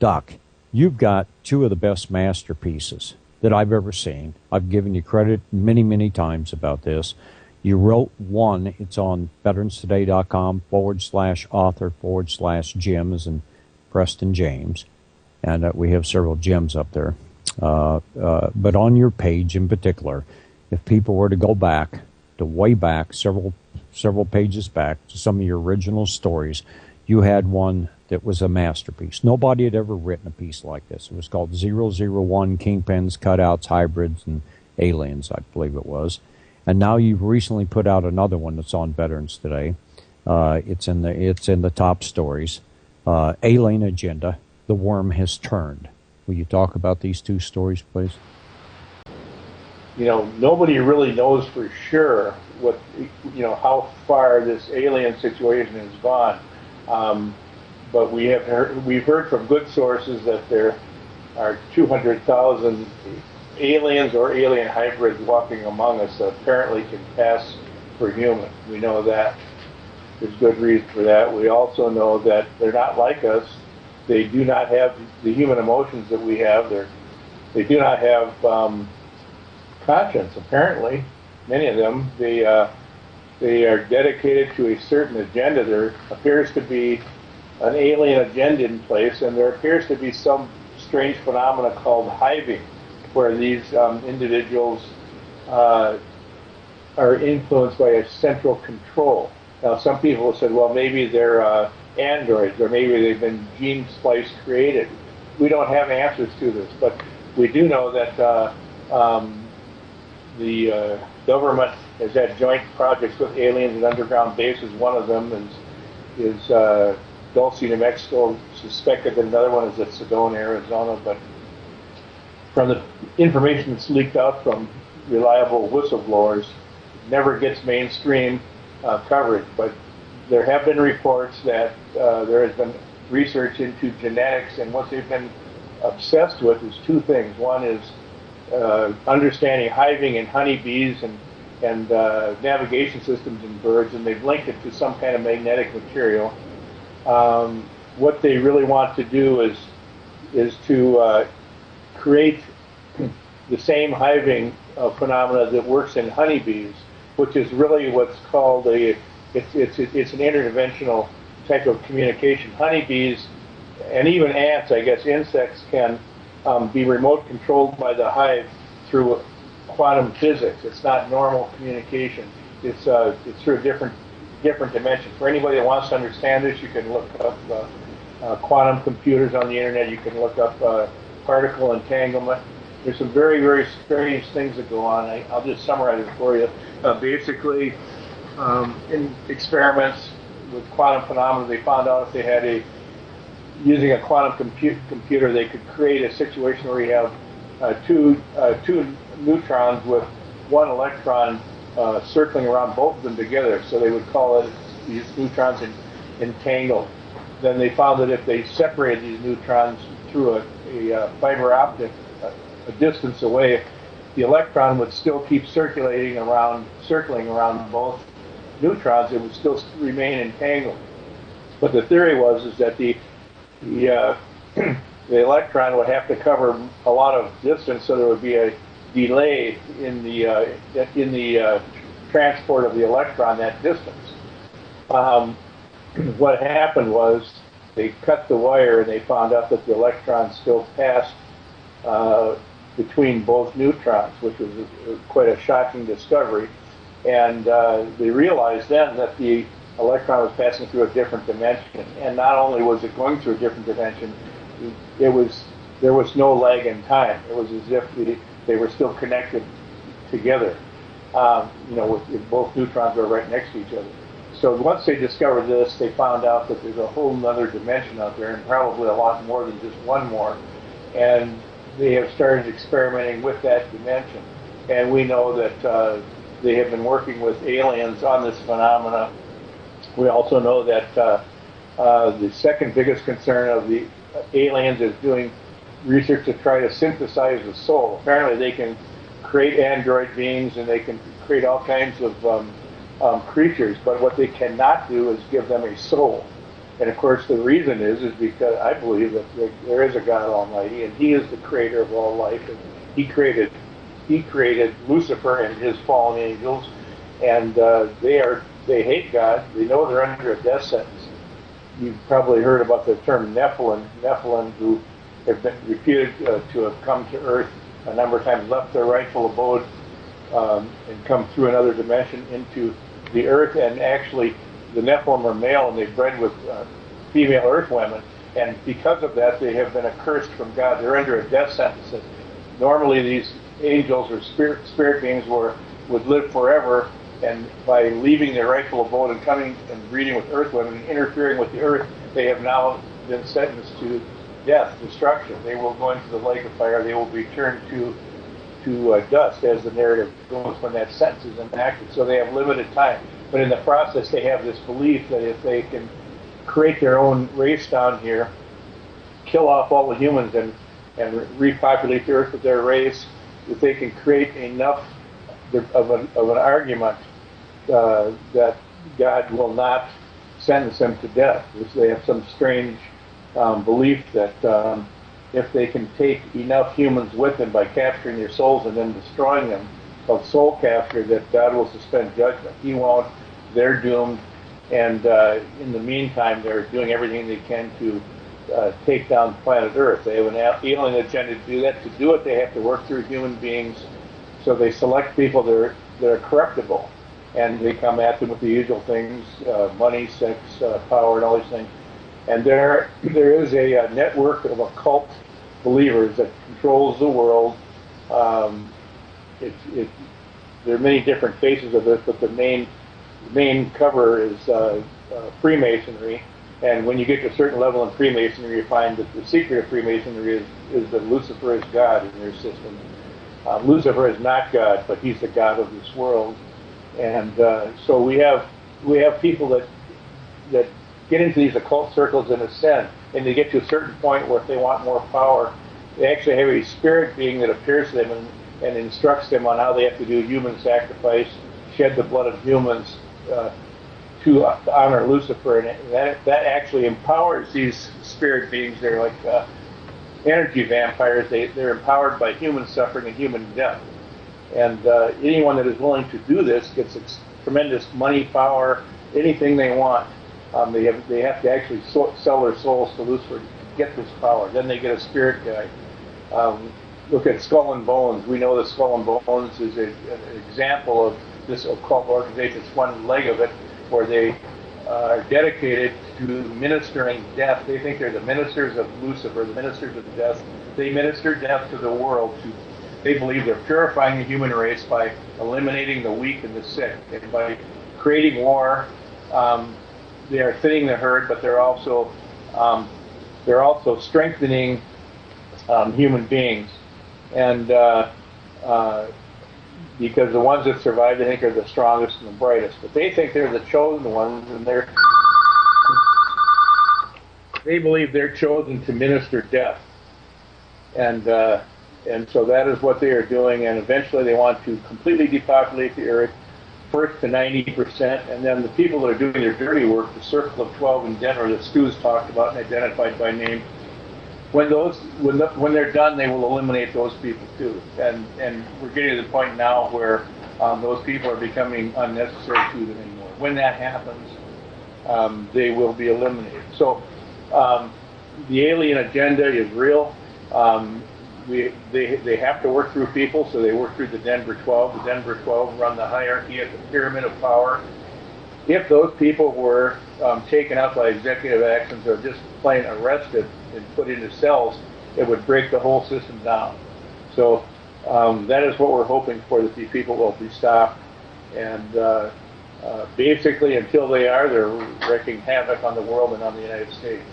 Doc, you've got two of the best masterpieces that I've ever seen. I've given you credit many, many times about this. You wrote one. It's on veteranstoday.com/author/Jim, as in Preston James. And we have several Jims up there. But on your page in particular, if people were to go back, to way back, several pages back, to some of your original stories, you had one that was a masterpiece. Nobody had ever written a piece like this. It was called 001 Kingpins, Cutouts, Hybrids, and Aliens, I believe it was. And now you've recently put out another one that's on Veterans Today. It's in the top stories. Alien Agenda, The Worm Has Turned. Will you talk about these two stories, please? Nobody really knows for sure how far this alien situation has gone. But we've heard from good sources that there are 200,000 aliens or alien hybrids walking among us that apparently can pass for human. We know that. There's good reason for that. We also know that they're not like us. They do not have the human emotions that we have. They do not have conscience, apparently. Many of them. They are dedicated to a certain agenda. There appears to be an alien agenda in place, and there appears to be some strange phenomena called hiving, where these individuals are influenced by a central control. Now, some people have said, well, maybe they're androids, or maybe they've been gene splice created. We don't have answers to this, but we do know that the government has had joint projects with aliens at underground bases. One of them is Dulce, New Mexico. Suspected that another one is at Sedona, Arizona. But from the information that's leaked out from reliable whistleblowers, it never gets mainstream coverage. But there have been reports that there has been research into genetics, and what they've been obsessed with is two things. One is understanding hiving in honeybees and navigation systems in birds, and they've linked it to some kind of magnetic material. What they really want to do is to create the same hiving phenomena that works in honeybees, which is really what's called it's an interdimensional type of communication. Honeybees and even ants, I guess insects, can be remote controlled by the hive through quantum physics. It's not normal communication. It's through a different dimension. For anybody that wants to understand this, you can look up quantum computers on the internet. You can look up particle entanglement. There's some very, very strange things that go on. I'll just summarize it for you. Basically, in experiments with quantum phenomena, they found out if they had using a quantum computer, they could create a situation where you have two neutrons with one electron circling around both of them together. So they would call it these neutrons entangled. Then they found that if they separated these neutrons through a fiber optic a distance away, the electron would still keep circling around both neutrons. It would still remain entangled. But the theory was that the electron would have to cover a lot of distance, so there would be a delay in the transport of the electron that distance. What happened was they cut the wire and they found out that the electron still passed between both neutrons, which was quite a shocking discovery. And they realized then that the electron was passing through a different dimension. And not only was it going through a different dimension, there was no lag in time. It was as if they were still connected together. If both neutrons were right next to each other. So once they discovered this, they found out that there's a whole other dimension out there, and probably a lot more than just one more. And they have started experimenting with that dimension. And we know that they have been working with aliens on this phenomena. We also know that the second biggest concern of the aliens is doing research to try to synthesize the soul. Apparently they can create android beings and they can create all kinds of creatures, but what they cannot do is give them a soul. And of course, the reason is because I believe that there is a God Almighty, and He is the creator of all life, and He created Lucifer and his fallen angels, and they hate God. They know they're under a death sentence. You've probably heard about the term Nephilim, who have been reputed to have come to Earth a number of times, left their rightful abode, and come through another dimension into the Earth. And actually, the Nephilim are male, and they bred with female Earth women. And because of that, they have been accursed from God. They're under a death sentence. And normally, these angels or spirit beings would live forever, and by leaving their rightful abode and coming and breeding with Earth women and interfering with the Earth, they have now been sentenced to death, destruction. They will go into the lake of fire. They will be turned to dust, as the narrative goes, when that sentence is enacted. So they have limited time. But in the process, they have this belief that if they can create their own race down here, kill off all the humans and repopulate the Earth with their race, that they can create enough of an argument that God will not sentence them to death. They have some strange belief that if they can take enough humans with them by capturing their souls and then destroying them, called soul capture, that God will suspend judgment. He won't. They're doomed. And in the meantime, they're doing everything they can to take down planet Earth. They have an alien agenda to do that. To do it, they have to work through human beings. So they select people that are corruptible, and they come at them with the usual things: money, sex, power, and all these things. And there is a network of occult believers that controls the world. There are many different faces of this, but the main cover is Freemasonry. And when you get to a certain level in Freemasonry, you find that the secret of Freemasonry is that Lucifer is God in their system. Lucifer is not God, but he's the God of this world. And so we have people that get into these occult circles and ascend, and they get to a certain point where if they want more power, they actually have a spirit being that appears to them and instructs them on how they have to do human sacrifice, shed the blood of humans to honor Lucifer, and that actually empowers these spirit beings. They're like energy vampires. They're empowered by human suffering and human death. And anyone that is willing to do this gets tremendous money, power, anything they want. They have to actually sell their souls to Lucifer to get this power. Then they get a spirit guide. Look at Skull and Bones. We know that Skull and Bones is an example of this occult organization. It's one leg of it, where they are dedicated to ministering death. They think they're the ministers of Lucifer, the ministers of death. They minister death to the world. They believe they're purifying the human race by eliminating the weak and the sick, and by creating war. They are thinning the herd, but they're also strengthening human beings, and because the ones that survive, they think, are the strongest and the brightest. But they think they're the chosen ones, and they believe they're chosen to minister death, and so that is what they are doing. And eventually, they want to completely depopulate the earth, first to 90%, and then the people that are doing their dirty work, the Circle of 12 in Denver that Stu's talked about and identified by name. When they're done, they will eliminate those people too. And we're getting to the point now where those people are becoming unnecessary to them anymore. When that happens, they will be eliminated. So the alien agenda is real. They have to work through people, so they work through the Denver 12. The Denver 12 run the hierarchy of the pyramid of power. If those people were taken out by executive actions or just plain arrested and put into cells, it would break the whole system down. So that is what we're hoping for, that these people will be stopped. And basically, until they are, they're wreaking havoc on the world and on the United States.